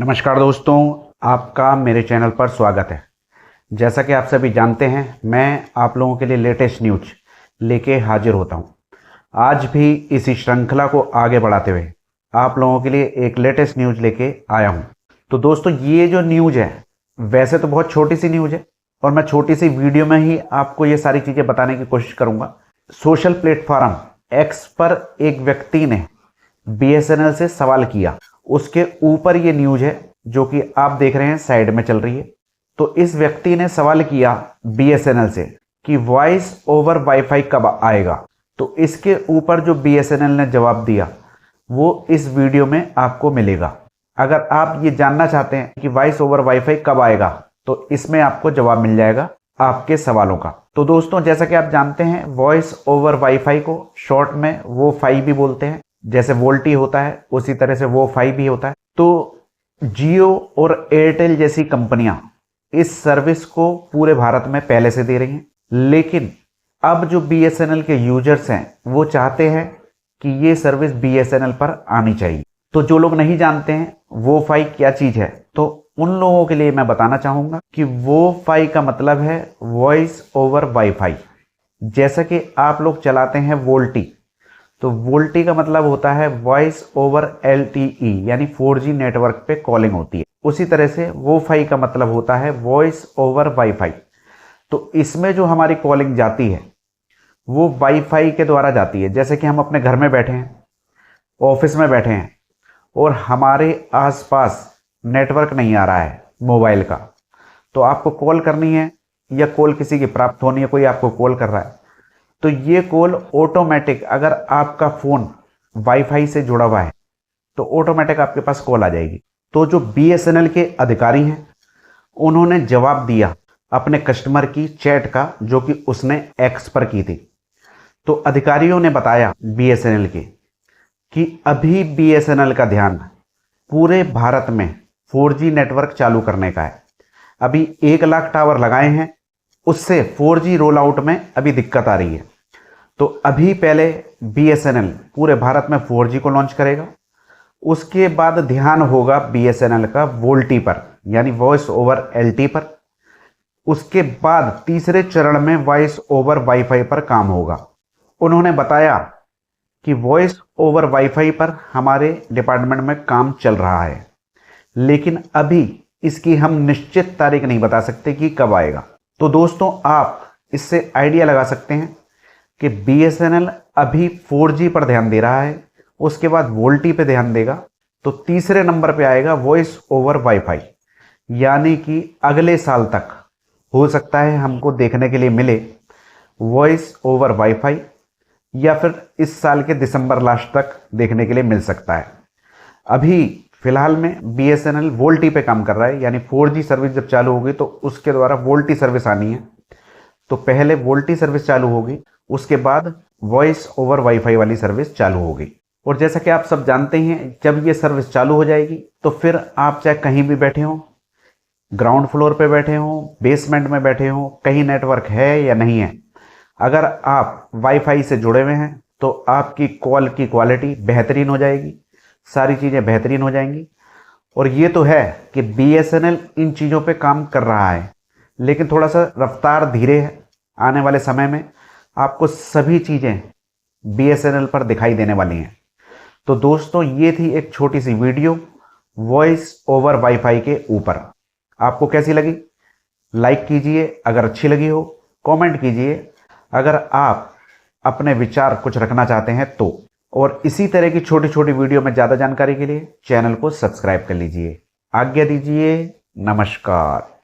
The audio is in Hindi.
नमस्कार दोस्तों, आपका मेरे चैनल पर स्वागत है। जैसा कि आप सभी जानते हैं, मैं आप लोगों के लिए लेटेस्ट न्यूज लेके हाजिर होता हूं। आज भी इसी श्रृंखला को आगे बढ़ाते हुए आप लोगों के लिए एक लेटेस्ट न्यूज लेके आया हूं। तो दोस्तों, ये जो न्यूज है वैसे तो बहुत छोटी सी न्यूज है और मैं छोटी सी वीडियो में ही आपको ये सारी चीज़ें बताने की कोशिश करूँगा। सोशल प्लेटफॉर्म एक्स पर एक व्यक्ति ने BSNL से सवाल किया, उसके ऊपर ये न्यूज है जो कि आप देख रहे हैं साइड में चल रही है। तो इस व्यक्ति ने सवाल किया BSNL से कि वॉइस ओवर वाईफाई कब आएगा। तो इसके ऊपर जो BSNL ने जवाब दिया वो इस वीडियो में आपको मिलेगा। अगर आप ये जानना चाहते हैं कि वॉइस ओवर वाईफाई कब आएगा तो इसमें आपको जवाब मिल जाएगा आपके सवालों का। तो दोस्तों, जैसा कि आप जानते हैं, वॉइस ओवर वाईफाई को शॉर्ट में वो-फाई भी बोलते हैं। जैसे वोल्टी होता है उसी तरह से वो-फाई भी होता है। तो जियो और एयरटेल जैसी कंपनियां इस सर्विस को पूरे भारत में पहले से दे रही हैं, लेकिन अब जो BSNL के यूजर्स हैं वो चाहते हैं कि ये सर्विस BSNL पर आनी चाहिए। तो जो लोग नहीं जानते हैं वो-फाई क्या चीज़ है, तो उन लोगों के लिए मैं बताना चाहूँगा कि वो-फाई का मतलब है वॉइस ओवर वाईफाई। जैसा कि आप लोग चलाते हैं वोल्टी, तो वोल्टी का मतलब होता है वॉइस ओवर LTE, यानी 4G नेटवर्क पे कॉलिंग होती है। उसी तरह से वो-फाई का मतलब होता है वॉइस ओवर वाईफाई। तो इसमें जो हमारी कॉलिंग जाती है वो वाईफाई के द्वारा जाती है। जैसे कि हम अपने घर में बैठे हैं, ऑफिस में बैठे हैं और हमारे आसपास नेटवर्क नहीं आ रहा है मोबाइल का, तो आपको कॉल करनी है या कॉल किसी की प्राप्त होनी है, कोई आपको कॉल कर रहा है, तो ये कॉल ऑटोमेटिक, अगर आपका फ़ोन वाईफाई से जुड़ा हुआ है तो ऑटोमेटिक आपके पास कॉल आ जाएगी। तो जो BSNL के अधिकारी हैं उन्होंने जवाब दिया अपने कस्टमर की चैट का, जो कि उसने एक्स पर की थी। तो अधिकारियों ने बताया BSNL के कि अभी BSNL का ध्यान पूरे भारत में 4G नेटवर्क चालू करने का है। अभी 1 लाख टावर लगाए हैं, उससे 4G रोल आउट में अभी दिक्कत आ रही है। तो अभी पहले BSNL पूरे भारत में 4G को लॉन्च करेगा, उसके बाद ध्यान होगा BSNL का वोल्टी पर, यानी वॉइस ओवर LTE पर। उसके बाद तीसरे चरण में वॉइस ओवर वाईफाई पर काम होगा। उन्होंने बताया कि वॉइस ओवर वाईफाई पर हमारे डिपार्टमेंट में काम चल रहा है, लेकिन अभी इसकी हम निश्चित तारीख नहीं बता सकते कि कब आएगा। तो दोस्तों, आप इससे आइडिया लगा सकते हैं कि BSNL अभी 4G पर ध्यान दे रहा है, उसके बाद वोल्टी पे ध्यान देगा, तो तीसरे नंबर पे आएगा वॉइस ओवर वाईफाई। यानी कि अगले साल तक हो सकता है हमको देखने के लिए मिले वॉइस ओवर वाईफाई, या फिर इस साल के दिसंबर लास्ट तक देखने के लिए मिल सकता है। अभी फिलहाल में BSNL वोल्टी पे काम कर रहा है, यानी 4G सर्विस जब चालू होगी तो उसके द्वारा वोल्टी सर्विस आनी है। तो पहले वोल्टी सर्विस चालू होगी, उसके बाद वॉइस ओवर वाईफाई वाली सर्विस चालू होगी। और जैसा कि आप सब जानते हैं, जब ये सर्विस चालू हो जाएगी तो फिर आप चाहे कहीं भी बैठे हों, ग्राउंड फ्लोर पे बैठे हों, बेसमेंट में बैठे हों, कहीं नेटवर्क है या नहीं है, अगर आप वाईफाई से जुड़े हुए हैं तो आपकी कॉल की क्वालिटी बेहतरीन हो जाएगी, सारी चीज़ें बेहतरीन हो जाएंगी। और ये तो है कि BSNL इन चीज़ों पे काम कर रहा है, लेकिन थोड़ा सा रफ्तार धीरे है। आने वाले समय में आपको सभी चीज़ें BSNL पर दिखाई देने वाली हैं। तो दोस्तों, ये थी एक छोटी सी वीडियो वॉइस ओवर वाईफाई के ऊपर। आपको कैसी लगी? लाइक कीजिए अगर अच्छी लगी हो, कमेंट कीजिए अगर आप अपने विचार कुछ रखना चाहते हैं तो। और इसी तरह की छोटी छोटी वीडियो में ज़्यादा जानकारी के लिए चैनल को सब्सक्राइब कर लीजिए। आज्ञा दीजिए। नमस्कार।